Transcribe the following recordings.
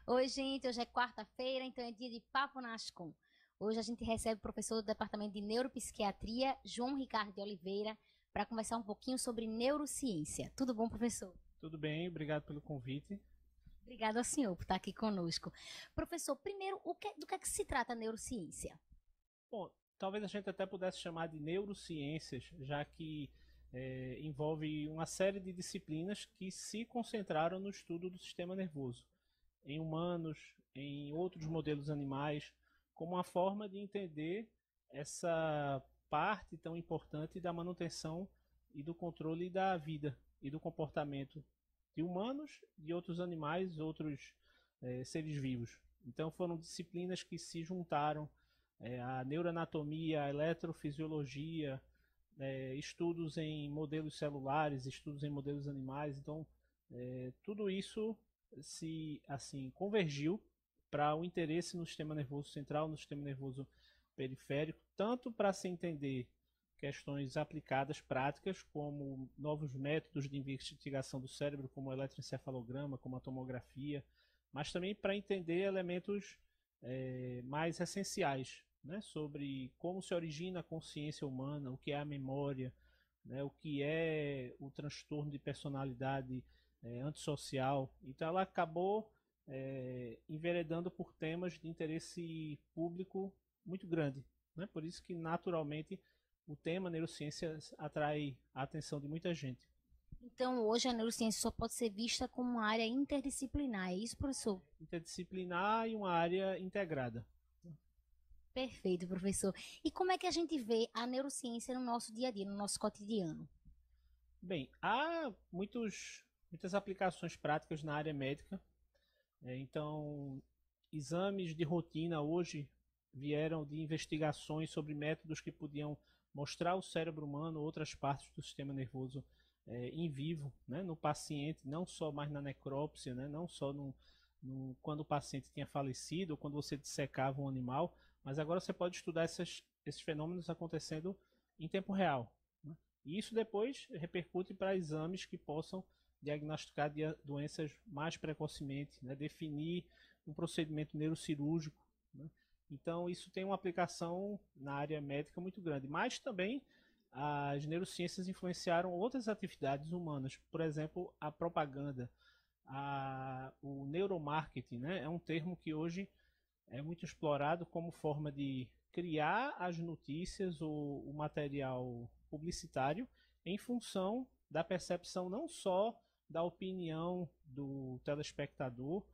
Oi, gente, hoje é quarta-feira, então é dia de Papo na Ascom. Hoje a gente recebe o professor do Departamento de Neuropsiquiatria, João Ricardo de Oliveira, para conversar um pouquinho sobre neurociência. Tudo bom, professor? Tudo bem, obrigado pelo convite. Obrigado ao senhor por estar aqui conosco. Professor, primeiro, do que é que se trata a neurociência? Bom, talvez a gente até pudesse chamar de neurociências, já que envolve uma série de disciplinas que se concentraram no estudo do sistema nervoso, em humanos, em outros modelos animais, como uma forma de entender essa parte tão importante da manutenção e do controle da vida e do comportamento de humanos, de outros animais, outros seres vivos. Então foram disciplinas que se juntaram a neuroanatomia, a eletrofisiologia, estudos em modelos celulares, estudos em modelos animais. Então tudo isso se assim convergiu para o interesse no sistema nervoso central, no sistema nervoso periférico, tanto para se entender questões aplicadas, práticas, como novos métodos de investigação do cérebro, como o eletroencefalograma, como a tomografia, mas também para entender elementos mais essenciais, né, sobre como se origina a consciência humana, o que é a memória, né, o que é o transtorno de personalidade antissocial. Então ela acabou enveredando por temas de interesse público muito grande, né? Por isso que naturalmente o tema neurociências atrai a atenção de muita gente. Então, hoje a neurociência só pode ser vista como uma área interdisciplinar, é isso, professor? Interdisciplinar e uma área integrada. Perfeito, professor. E como é que a gente vê a neurociência no nosso dia a dia, no nosso cotidiano? Bem, há muitas aplicações práticas na área médica. Então, exames de rotina hoje vieram de investigações sobre métodos que podiam mostrar o cérebro humano, outras partes do sistema nervoso em vivo, né, no paciente, não só mais na necrópsia, né, não só quando o paciente tinha falecido ou quando você dissecava um animal, mas agora você pode estudar esses fenômenos acontecendo em tempo real. Né? E isso depois repercute para exames que possam diagnosticar doenças mais precocemente, né? Definir um procedimento neurocirúrgico. Né? Então, isso tem uma aplicação na área médica muito grande. Mas também as neurociências influenciaram outras atividades humanas, por exemplo, a propaganda, o neuromarketing, né? É um termo que hoje é muito explorado como forma de criar as notícias ou o material publicitário em função da percepção não só da opinião do telespectador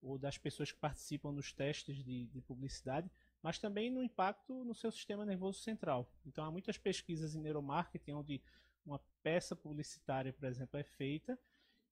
ou das pessoas que participam dos testes de publicidade, mas também no impacto no seu sistema nervoso central. Então há muitas pesquisas em neuromarketing onde uma peça publicitária, por exemplo, é feita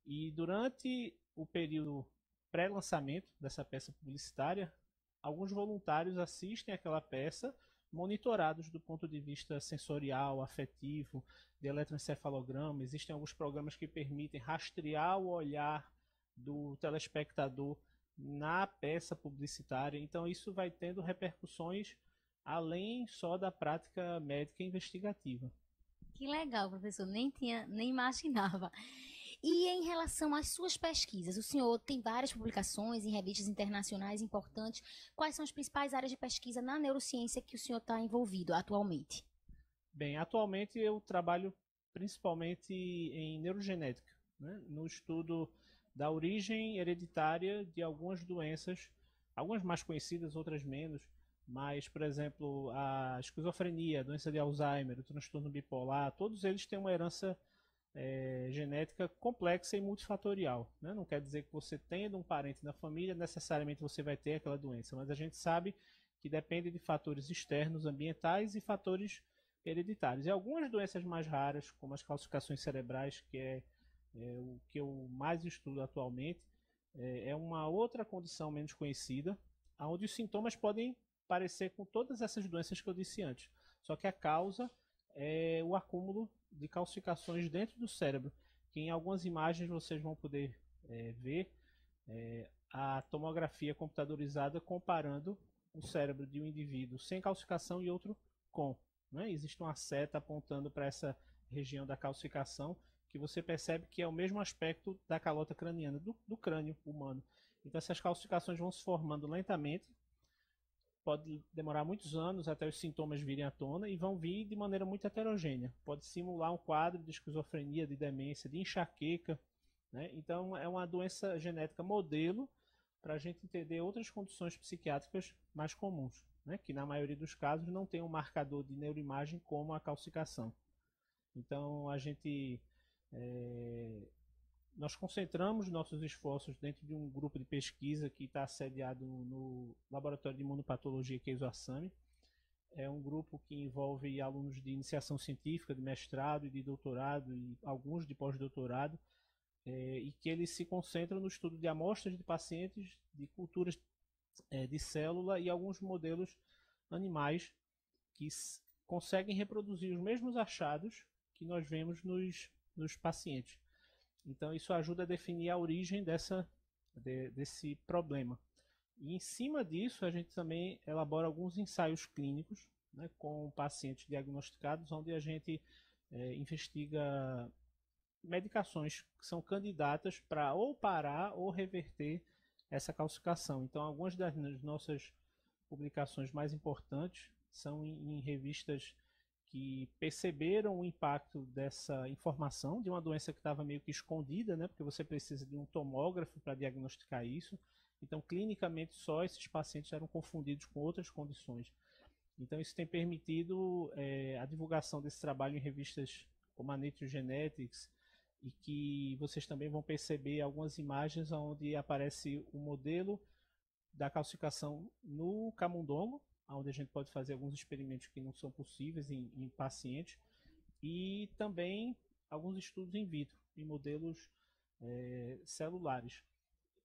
e durante o período pré-lançamento dessa peça publicitária, alguns voluntários assistem aquela peça monitorados do ponto de vista sensorial, afetivo, de eletroencefalograma. Existem alguns programas que permitem rastrear o olhar do telespectador na peça publicitária. Então isso vai tendo repercussões além só da prática médica investigativa. Que legal, professor, nem imaginava. E em relação às suas pesquisas, o senhor tem várias publicações em revistas internacionais importantes. Quais são as principais áreas de pesquisa na neurociência que o senhor está envolvido atualmente? Bem, atualmente eu trabalho principalmente em neurogenética, né? No estudo da origem hereditária de algumas doenças, algumas mais conhecidas, outras menos, mas, por exemplo, a esquizofrenia, a doença de Alzheimer, o transtorno bipolar, todos eles têm uma herança genética complexa e multifatorial. Né? Não quer dizer que você tendo um parente na família, necessariamente você vai ter aquela doença, mas a gente sabe que depende de fatores externos, ambientais e fatores hereditários. E algumas doenças mais raras, como as calcificações cerebrais, que é o que eu mais estudo atualmente, é uma outra condição menos conhecida, onde os sintomas podem parecer com todas essas doenças que eu disse antes. Só que a causa é o acúmulo de calcificações dentro do cérebro, que em algumas imagens vocês vão poder ver a tomografia computadorizada comparando o cérebro de um indivíduo sem calcificação e outro com. Né? Existe uma seta apontando para essa região da calcificação que você percebe que é o mesmo aspecto da calota craniana, do crânio humano. Então essas calcificações vão se formando lentamente, pode demorar muitos anos até os sintomas virem à tona e vão vir de maneira muito heterogênea. Pode simular um quadro de esquizofrenia, de demência, de enxaqueca, né? Então é uma doença genética modelo para a gente entender outras condições psiquiátricas mais comuns, né? Que na maioria dos casos não tem um marcador de neuroimagem como a calcificação. Então a gente nós concentramos nossos esforços dentro de um grupo de pesquisa que está sediado no Laboratório de Imunopatologia Keizo Asami. É um grupo que envolve alunos de iniciação científica, de mestrado e de doutorado, e alguns de pós-doutorado, e que eles se concentram no estudo de amostras de pacientes, de culturas de célula e alguns modelos animais que conseguem reproduzir os mesmos achados que nós vemos nos pacientes. Então isso ajuda a definir a origem desse problema. E em cima disso a gente também elabora alguns ensaios clínicos, né, com pacientes diagnosticados, onde a gente investiga medicações que são candidatas para ou parar ou reverter essa calcificação. Então algumas das nossas publicações mais importantes são em revistas que perceberam o impacto dessa informação de uma doença que estava meio que escondida, né? Porque você precisa de um tomógrafo para diagnosticar isso. Então, clinicamente, só esses pacientes eram confundidos com outras condições. Então, isso tem permitido a divulgação desse trabalho em revistas como a Nature Genetics, e que vocês também vão perceber algumas imagens onde aparece o modelo da calcificação no camundongo, onde a gente pode fazer alguns experimentos que não são possíveis em pacientes, e também alguns estudos in vitro, em modelos celulares.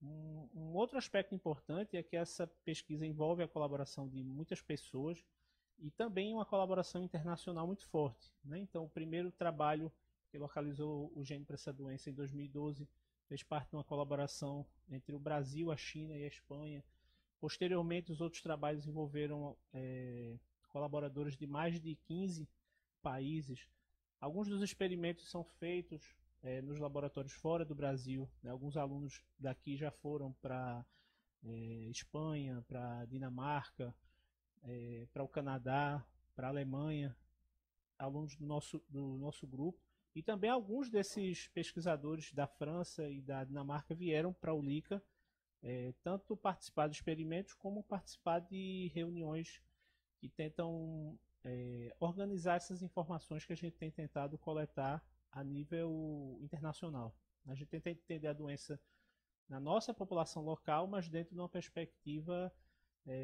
Um outro aspecto importante é que essa pesquisa envolve a colaboração de muitas pessoas e também uma colaboração internacional muito forte, né? Então, o primeiro trabalho que localizou o gene para essa doença em 2012 fez parte de uma colaboração entre o Brasil, a China e a Espanha. Posteriormente, os outros trabalhos envolveram colaboradores de mais de 15 países. Alguns dos experimentos são feitos nos laboratórios fora do Brasil, né? Alguns alunos daqui já foram para Espanha, para Dinamarca, para o Canadá, para a Alemanha, alunos do nosso grupo. E também alguns desses pesquisadores da França e da Dinamarca vieram para o LICA, tanto participar de experimentos como participar de reuniões que tentam organizar essas informações que a gente tem tentado coletar a nível internacional. A gente tenta entender a doença na nossa população local, mas dentro de uma perspectiva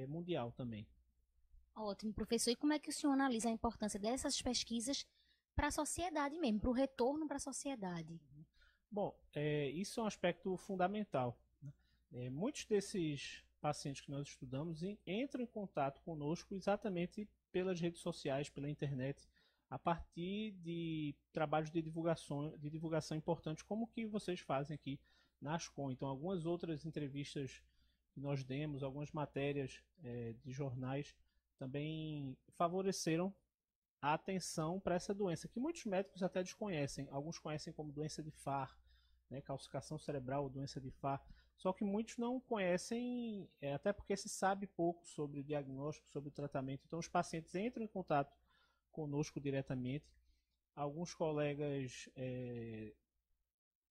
mundial também. Ótimo, professor. E como é que o senhor analisa a importância dessas pesquisas para a sociedade mesmo, para o retorno para a sociedade? Bom, isso é um aspecto fundamental. Muitos desses pacientes que nós estudamos entram em contato conosco exatamente pelas redes sociais, pela internet, a partir de trabalhos de divulgação importantes, como o que vocês fazem aqui na Ascom. Então, algumas outras entrevistas que nós demos, algumas matérias de jornais, também favoreceram a atenção para essa doença, que muitos médicos até desconhecem. Alguns conhecem como doença de Farr, né, calcificação cerebral ou doença de Farr. Só que muitos não conhecem, até porque se sabe pouco sobre o diagnóstico, sobre o tratamento. Então, os pacientes entram em contato conosco diretamente. Alguns colegas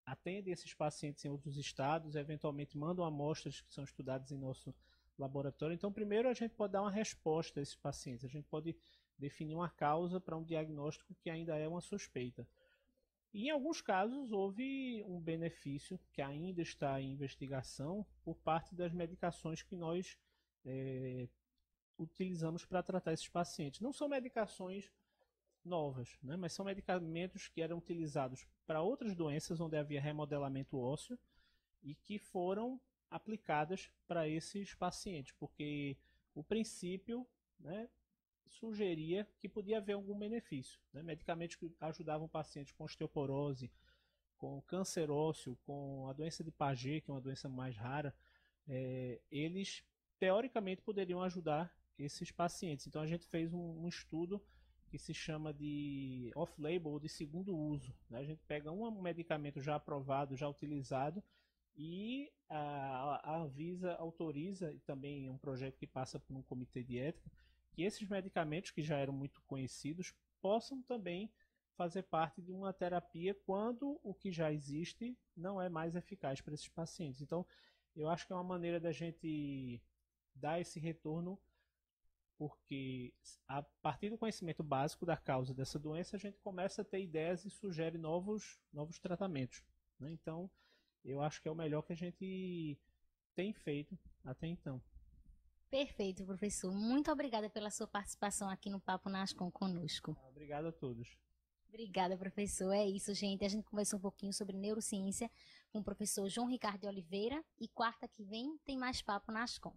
atendem esses pacientes em outros estados, eventualmente mandam amostras que são estudadas em nosso laboratório. Então, primeiro a gente pode dar uma resposta a esses pacientes. A gente pode definir uma causa para um diagnóstico que ainda é uma suspeita. E em alguns casos houve um benefício que ainda está em investigação por parte das medicações que nós utilizamos para tratar esses pacientes. Não são medicações novas, né, mas são medicamentos que eram utilizados para outras doenças onde havia remodelamento ósseo e que foram aplicadas para esses pacientes, porque o princípio, né, sugeria que podia haver algum benefício, né? Medicamentos que ajudavam pacientes com osteoporose, com câncer ósseo, com a doença de Paget, que é uma doença mais rara, eles teoricamente poderiam ajudar esses pacientes. Então a gente fez um estudo que se chama de off-label, ou de segundo uso, né? A gente pega um medicamento já aprovado, já utilizado, E a Anvisa autoriza, e também é um projeto que passa por um comitê de ética, que esses medicamentos que já eram muito conhecidos possam também fazer parte de uma terapia quando o que já existe não é mais eficaz para esses pacientes. Então, eu acho que é uma maneira da gente dar esse retorno, porque a partir do conhecimento básico da causa dessa doença, a gente começa a ter ideias e sugere novos tratamentos, né? Então, eu acho que é o melhor que a gente tem feito até então. Perfeito, professor. Muito obrigada pela sua participação aqui no Papo Nascom conosco. Obrigado a todos. Obrigada, professor. É isso, gente. A gente conversou um pouquinho sobre neurociência com o professor João Ricardo de Oliveira. E quarta que vem tem mais Papo Nascom.